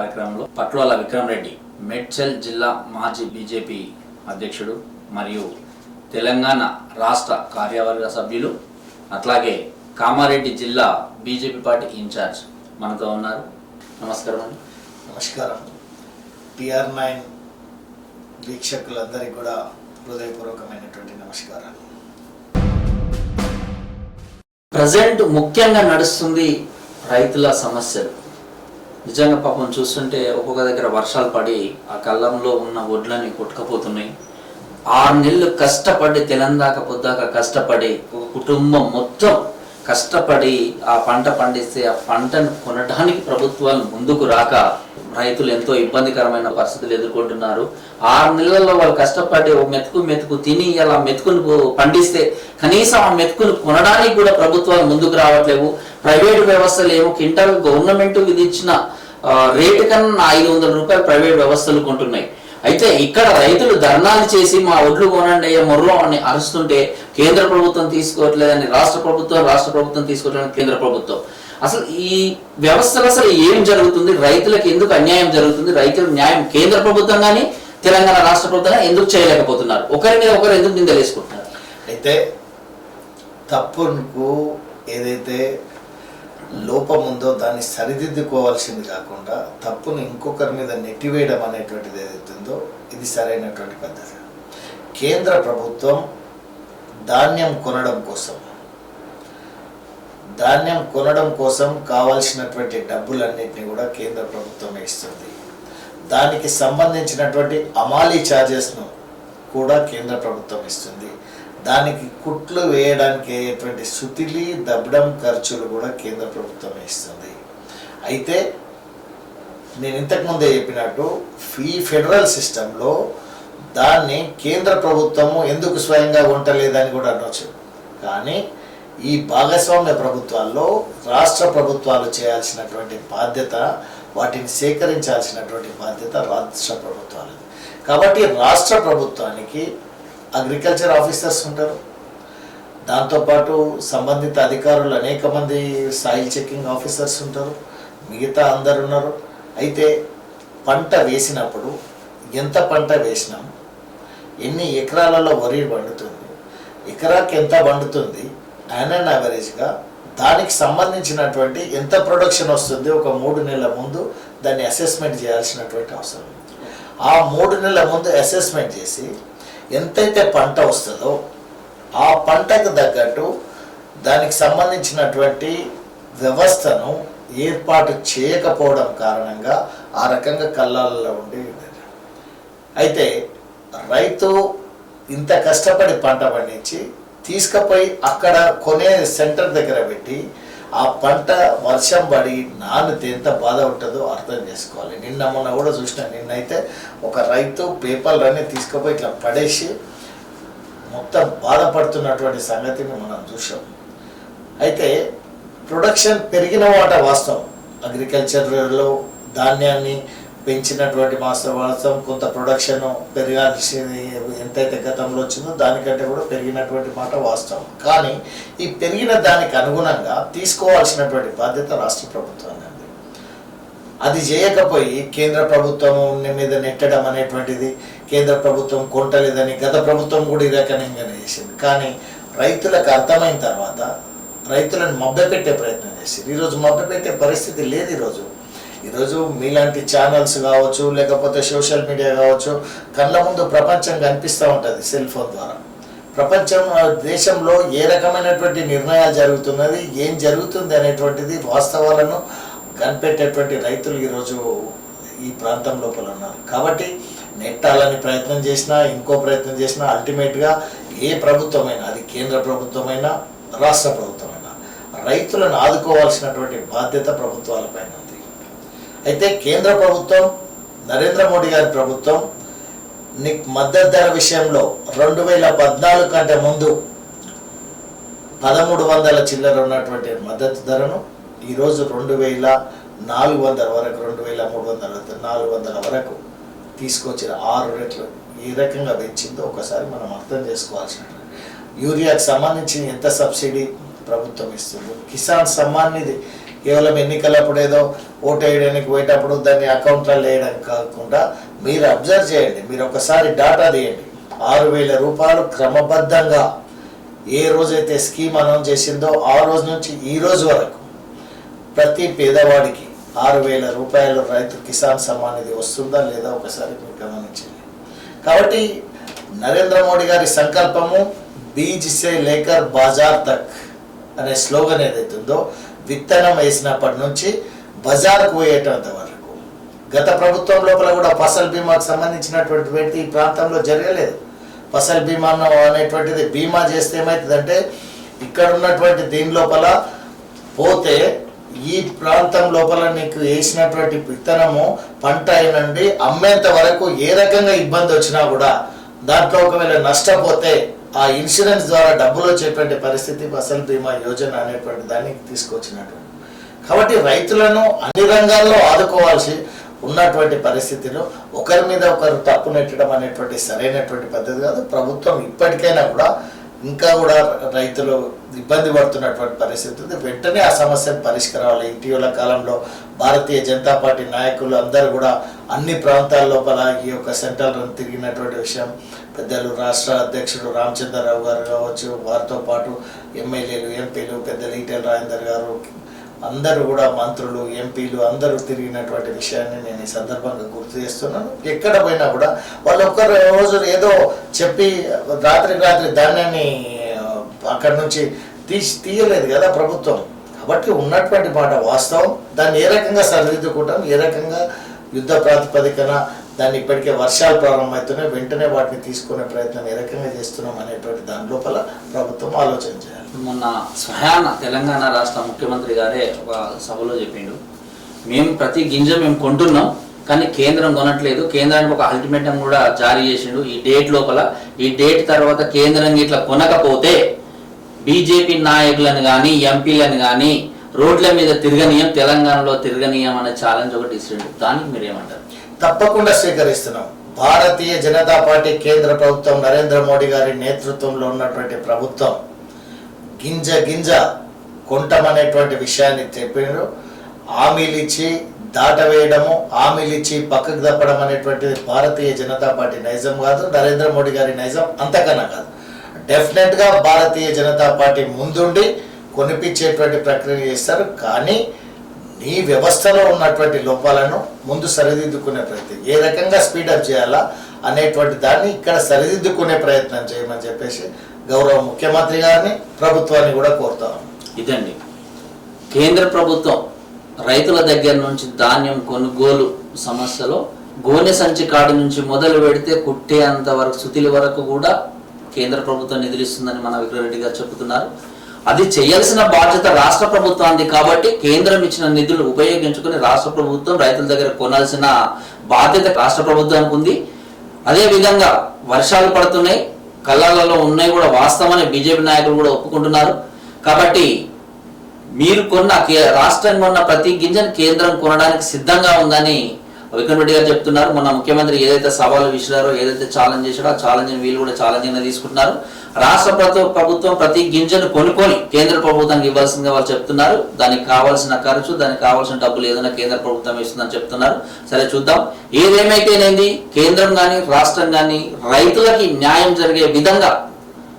కార్యక్రమంలో పట్వాల విక్రమ్ రెడ్డి మేడ్చల్ జిల్లా మాజీ బీజేపీ అధ్యక్షుడు మరియు తెలంగాణ రాష్ట్ర కార్యవర్గ సభ్యులు అట్లాగే కామారెడ్డి జిల్లా బీజేపీ పార్టీ ఇన్ఛార్జ్ మనతో ఉన్నారు. నమస్కారం అండి. నమస్కారం. PR9 వీక్షకులందరికీ కూడా హృదయపూర్వకమైనటువంటి నమస్కారాలు. ప్రజెంట్ ముఖ్యంగా నడుస్తుంది రైతుల సమస్యలు. నిజంగా పాపం చూస్తుంటే ఒక్కొక్క దగ్గర వర్షాలు పడి ఆ కళ్ళంలో ఉన్న వడ్లని కొట్టుకపోతున్నాయి. 6 నెలలు కష్టపడి తెలంగాణ పొద్దాక కష్టపడి ఒక కుటుంబం మొత్తం కష్టపడి ఆ పంట పండిస్తే ఆ పంటను కొనడానికి ప్రభుత్వాలు ముందుకు రాక రైతులు ఎంతో ఇబ్బందికరమైన పరిస్థితులు ఎదుర్కొంటున్నారు. 6 నెలల్లో వాళ్ళు కష్టపడి ఒక మెతుకు తిని అలా మెతుకును పండిస్తే కనీసం ఆ మెతుకును కొనడానికి కూడా ప్రభుత్వాలు ముందుకు రావట్లేవు. ప్రైవేటు వ్యవస్థలు ఏమో క్వింటాల్ గవర్నమెంట్ విధించిన రేటు కన్నా 500 రూపాయలు ప్రైవేట్ వ్యవస్థలు కొంటున్నాయి. అయితే ఇక్కడ రైతులు ధర్నాలు చేసి మా ఒడ్లు కొనండి అయ్యే మొర్రో అని అరుస్తుంటే కేంద్ర ప్రభుత్వం తీసుకోవట్లేదని రాష్ట్ర ప్రభుత్వం తీసుకోవట్లేదని కేంద్ర ప్రభుత్వం. అసలు ఈ వ్యవస్థలో అసలు ఏం జరుగుతుంది, రైతులకు ఎందుకు అన్యాయం జరుగుతుంది, రైతులకు న్యాయం కేంద్ర ప్రభుత్వం కానీ తెలంగాణ రాష్ట్ర ప్రభుత్వం ఎందుకు చేయలేకపోతున్నారు, ఒకరి మీద ఒకరు ఎందుకు నిందలేసుకుంటున్నారు? అయితే తప్పుకు ఏదైతే లోపం ఉందో దాన్ని సరిదిద్దుకోవాల్సింది కాకుండా తప్పును ఇంకొకరి మీద నెట్టివేయడం అనేటువంటిది ఏదైతుందో ఇది సరైనటువంటి పద్ధతి. కేంద్ర ప్రభుత్వం ధాన్యం కొనడం కోసం కావాల్సినటువంటి డబ్బులన్నింటినీ కూడా కేంద్ర ప్రభుత్వమే ఇస్తుంది. దానికి సంబంధించినటువంటి అమాలీ ఛార్జెస్ను కూడా కేంద్ర ప్రభుత్వం ఇస్తుంది. దానికి కుట్లు వేయడానికి అయ్యేటువంటి సుతిలి దబ్బడం ఖర్చులు కూడా కేంద్ర ప్రభుత్వమే ఇస్తుంది. అయితే నేను ఇంతకుముందే చెప్పినట్టు ఈ ఫెడరల్ సిస్టంలో దాన్ని కేంద్ర ప్రభుత్వము ఎందుకు స్వయంగా ఉండలేదని కూడా అనవచ్చు. కానీ ఈ భాగస్వామ్య ప్రభుత్వాల్లో రాష్ట్ర ప్రభుత్వాలు చేయాల్సినటువంటి బాధ్యత, వాటిని సేకరించాల్సినటువంటి బాధ్యత రాష్ట్ర ప్రభుత్వాలు. కాబట్టి రాష్ట్ర ప్రభుత్వానికి అగ్రికల్చర్ ఆఫీసర్స్ ఉంటారు, దాంతోపాటు సంబంధిత అధికారులు అనేక మంది సాయిల్ చెకింగ్ ఆఫీసర్స్ ఉంటారు, మిగతా అందరు ఉన్నారు. అయితే పంట వేసినప్పుడు ఎంత పంట వేసినాం, ఎన్ని ఎకరాలలో వరి పండుతుంది, ఎకరాకి ఎంత పండుతుంది, యాన్ యావరేజ్గా దానికి సంబంధించినటువంటి ఎంత ప్రొడక్షన్ వస్తుంది ఒక 3 నెలల ముందు దాన్ని అసెస్మెంట్ చేయాల్సినటువంటి అవసరం. ఆ 3 నెలల ముందు అసెస్మెంట్ చేసి ఎంతైతే పంట వస్తుందో ఆ పంటకు తగ్గట్టు దానికి సంబంధించినటువంటి వ్యవస్థను ఏర్పాటు చేయకపోవడం కారణంగా ఆ రకంగా కళ్ళాలలో ఉండి. అయితే రైతు ఇంత కష్టపడి పంట పండించి తీసుకుపోయి అక్కడ కొనే సెంటర్ దగ్గర పెట్టి ఆ పంట వర్షం పడి నానితే ఎంత బాధ ఉంటుందో అర్థం చేసుకోవాలి. మొన్న కూడా చూసిన, నిన్నైతే ఒక రైతు పేపర్లన్నీ తీసుకుపోయి ఇట్లా పడేసి మొత్తం బాధపడుతున్నటువంటి సంగతిని మనం చూసాం. అయితే ప్రొడక్షన్ పెరిగిన మాట వాస్తవం, అగ్రికల్చర్లో ధాన్యాన్ని పెంచినటువంటి వాస్తవం, కొంత ప్రొడక్షన్ పెరగాల్సింది ఎంతైతే గతంలో వచ్చిందో దానికంటే కూడా పెరిగినటువంటి మాట వాస్తవం. కానీ ఈ పెరిగిన దానికి అనుగుణంగా తీసుకోవాల్సినటువంటి బాధ్యత రాష్ట్ర ప్రభుత్వాన్ని. అది చేయకపోయి కేంద్ర ప్రభుత్వం మీద నెట్టడం అనేటువంటిది, కేంద్ర ప్రభుత్వం కొంటలేదని గత ప్రభుత్వం కూడా ఈ రకంగానే చేసింది. కానీ రైతులకు అర్థమైన తర్వాత రైతులను మభ్యపెట్టే ప్రయత్నం చేసింది. ఈరోజు మభ్యపెట్టే పరిస్థితి లేదు. ఈరోజు మీలాంటి ఛానల్స్ కావచ్చు, లేకపోతే సోషల్ మీడియా కావచ్చు, కళ్ళ ముందు ప్రపంచం కనిపిస్తూ ఉంటుంది సెల్ ఫోన్ ద్వారా. ప్రపంచం దేశంలో ఏ రకమైనటువంటి నిర్ణయాలు జరుగుతున్నది, ఏం జరుగుతుంది అనేటువంటిది వాస్తవాలను కనిపెట్టేటువంటి రైతులు ఈరోజు ఈ ప్రాంతం లోపల ఉన్నారు. కాబట్టి నెట్టాలని ప్రయత్నం చేసినా, ఇంకో ప్రయత్నం చేసినా అల్టిమేట్గా ఏ ప్రభుత్వమైనా, అది కేంద్ర ప్రభుత్వమైనా రాష్ట్ర ప్రభుత్వమైనా, రైతులను ఆదుకోవాల్సినటువంటి బాధ్యత ప్రభుత్వాలపైన ఉంది. అయితే కేంద్ర ప్రభుత్వం, నరేంద్ర మోడీ గారి ప్రభుత్వం మద్దతు ధర విషయంలో 2014 కంటే ముందు 1300 చిల్లర ఉన్నటువంటి మద్దతు ధరను ఈరోజు 2400 వరకు, 2300, 400 వరకు తీసుకొచ్చిన 6 రెట్లు ఏ రకంగా పెంచిందో ఒకసారి మనం అర్థం చేసుకోవాల్సిన. యూరియాకి సంబంధించి ఎంత సబ్సిడీ ప్రభుత్వం ఇస్తుంది, కిసాన్ సమ్మాన్ నిధి కేవలం ఎన్నికలప్పుడు ఏదో ఓటు వేయడానికి పోయేటప్పుడు దాన్ని అకౌంట్లో వేయడం కాకుండా మీరు అబ్జర్వ్ చేయండి, మీరు ఒకసారి డాటా తీయండి. 6,000 రూపాయలు క్రమబద్ధంగా ఏ రోజైతే స్కీమ్ అనౌన్స్ చేసిందో ఆ రోజు నుంచి ఈ రోజు వరకు ప్రతి పేదవాడికి 6,000 రూపాయలు రైతు కిసాన్ సమ్మాన్ నిధి వస్తుందా లేదా ఒకసారి మీరు గమనించండి. కాబట్టి నరేంద్ర మోడీ గారి సంకల్పము బీజ్ సే లేకర్ బాజార్ తక్ అనే స్లోగన్ ఏదైతుందో విత్తనం వేసినప్పటి నుంచి బజార్కు పోయేటంత వరకు గత ప్రభుత్వం లోపల కూడా ఫసల్ బీమాకు సంబంధించినటువంటి ఈ ప్రాంతంలో జరగలేదు. ఫసల్ బీమా అనేటువంటిది బీమా చేస్తే ఏమవుతుందంటే ఇక్కడ ఉన్నటువంటి దీని లోపల పోతే ఈ ప్రాంతం లోపల నీకు వేసినటువంటి విత్తనము పంట అయినండి అమ్మేంత వరకు ఏ రకంగా ఇబ్బంది వచ్చినా కూడా దాంట్లో ఒకవేళ నష్టపోతే ఆ ఇన్సూరెన్స్ ద్వారా డబ్బులు వచ్చేటువంటి పరిస్థితి ఫసల్ బీమా యోజన అనేటువంటి దాన్ని తీసుకొచ్చినటువంటి. కాబట్టి రైతులను అన్ని రంగాల్లో ఆదుకోవాల్సి ఉన్నటువంటి పరిస్థితిలో ఒకరి మీద ఒకరు తప్పు నెట్టడం అనేటువంటి సరైనటువంటి పద్ధతి కాదు. ప్రభుత్వం ఇప్పటికైనా కూడా ఇంకా కూడా రైతులు ఇబ్బంది పడుతున్నటువంటి పరిస్థితి ఉంది. వెంటనే ఆ సమస్యను పరిష్కరాలి. ఇటీవల కాలంలో భారతీయ జనతా పార్టీ నాయకులు అందరూ కూడా అన్ని ప్రాంతాల లోపల ఈ యొక్క సెంట్రల్ రన్ తిరిగినటువంటి విషయం పెద్దలు రాష్ట్ర అధ్యక్షుడు రామచంద్రరావు గారు కావచ్చు, వారితో పాటు ఎమ్మెల్యేలు, ఎంపీలు, పెద్దలు ఈటెల రాజేందర్ గారు, అందరూ కూడా మంత్రులు, ఎంపీలు అందరూ తిరిగినటువంటి విషయాన్ని నేను ఈ సందర్భంగా గుర్తు చేస్తున్నాను. ఎక్కడ పోయినా కూడా వాళ్ళు ఒక్కరు రోజు ఏదో చెప్పి రాత్రి ధాన్యాన్ని అక్కడి నుంచి తీయలేదు కదా ప్రభుత్వం. కాబట్టి ఉన్నటువంటి మాట వాస్తవం. దాన్ని ఏ రకంగా సరిదిద్దుకుంటాం, ఏ రకంగా యుద్ధ ప్రాతిపదికన దాన్ని ఇప్పటికే వర్షాలు ప్రారంభమవుతున్నాయి, వెంటనే వాటిని తీసుకునే ప్రయత్నం ఏ రకంగా చేస్తున్నాం అనేటువంటి దాని లోపల ప్రభుత్వం ఆలోచన చేయాలి. మొన్న స్వయాన తెలంగాణ రాష్ట్ర ముఖ్యమంత్రి గారే ఒక సభలో చెప్పిండు, మేము ప్రతి గింజ మేము కొంటున్నాం కానీ కేంద్రం కొనట్లేదు, కేంద్రానికి ఒక అల్టిమేటం కూడా జారీ చేసిండు ఈ డేట్ లోపల, ఈ డేట్ తర్వాత కేంద్రం ఇట్లా కొనకపోతే బీజేపీ నాయకులను కానీ ఎంపీలను కానీ రోడ్ల మీద తిరగనీయం, తెలంగాణలో తిరగనీయం అనే ఛాలెంజ్ ఒకటి ఇచ్చిండు. దానికి మీరేమంటారు? తప్పకుండా స్వీకరిస్తున్నాం. భారతీయ జనతా పార్టీ కేంద్ర ప్రభుత్వం నరేంద్ర మోడీ గారి నేతృత్వంలో ఉన్నటువంటి ప్రభుత్వం గింజ కొంటమనేటువంటి విషయాన్ని చెప్పారు. హామీలు ఇచ్చి దాటవేయడము, హామీలు ఇచ్చి పక్కకు తప్పడం అనేటువంటిది భారతీయ జనతా పార్టీ నైజం కాదు, నరేంద్ర మోడీ గారి నైజం అంతకన్నా కాదు. డెఫినెట్గా భారతీయ జనతా పార్టీ ముందుండి కొనిపించేటువంటి ప్రక్రియ చేస్తారు. కానీ నీ వ్యవస్థలో ఉన్నటువంటి లోపాలను ముందు సరిదిద్దుకునే ప్రయత్నం, ఏ రకంగా స్పీడప్ చేయాలా అనేటువంటి దాన్ని ఇక్కడ సరిదిద్దుకునే ప్రయత్నం చేయమని చెప్పేసి గౌరవ ముఖ్యమంత్రి గారిని, ప్రభుత్వాన్ని కూడా కోరుతాను. ఇదండి కేంద్ర ప్రభుత్వం రైతుల దగ్గర నుంచి ధాన్యం కొనుగోలు సమస్యలో గోనె సంచి కాడి నుంచి మొదలు పెడితే కుట్టే అంత వరకు సుతిలి వరకు కూడా కేంద్ర ప్రభుత్వం నిధులిస్తుందని మన విక్రరెడ్డి గారు చెబుతున్నారు. అది చేయాల్సిన బాధ్యత రాష్ట్ర ప్రభుత్వానికి కాబట్టి కేంద్రం ఇచ్చిన నిధులు ఉపయోగించుకుని రాష్ట్ర ప్రభుత్వం రైతుల దగ్గర కొనాల్సిన బాధ్యత రాష్ట్ర ప్రభుత్వానికి ఉంది. అదే విధంగా వర్షాలు పడుతున్నాయి, కళ్ళాలలో ఉన్నాయి కూడా వాస్తవమని బీజేపీ నాయకులు కూడా ఒప్పుకుంటున్నారు. కాబట్టి మీరు రాష్ట్రం కొన్న ప్రతి గింజను కేంద్రం కొనడానికి సిద్ధంగా ఉందని విక్రరెడ్డి గారు చెప్తున్నారు. మొన్న ముఖ్యమంత్రి ఏదైతే సవాలు విసిరారో, ఏదైతే ఛాలెంజ్ చేశారో ఆ ఛాలెంజ్ వీళ్ళు కూడా ఛాలెంజ్ తీసుకుంటున్నారు. రాష్ట్ర ప్రభుత్వం ప్రతి గింజను కొనుక్కొని కేంద్ర ప్రభుత్వానికి ఇవ్వాల్సిందిగా వాళ్ళు చెప్తున్నారు. దానికి కావాల్సిన ఖర్చు, దానికి కావాల్సిన డబ్బులు ఏదైనా కేంద్ర ప్రభుత్వం ఇస్తుందని చెప్తున్నారు. సరే చూద్దాం. ఏదేమైతేనేది కేంద్రం కానీ రాష్ట్రం కానీ రైతులకి న్యాయం జరిగే విధంగా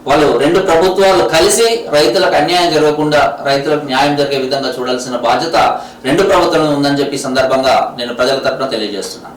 వాళ్ళు రెండు ప్రభుత్వాలు కలిసి రైతులకు అన్యాయం జరగకుండా రైతులకు న్యాయం జరిగే విధంగా చూడాల్సిన బాధ్యత రెండు ప్రభుత్వాలు ఉందని చెప్పి సందర్భంగా నేను ప్రజల తరఫున తెలియజేస్తున్నాను.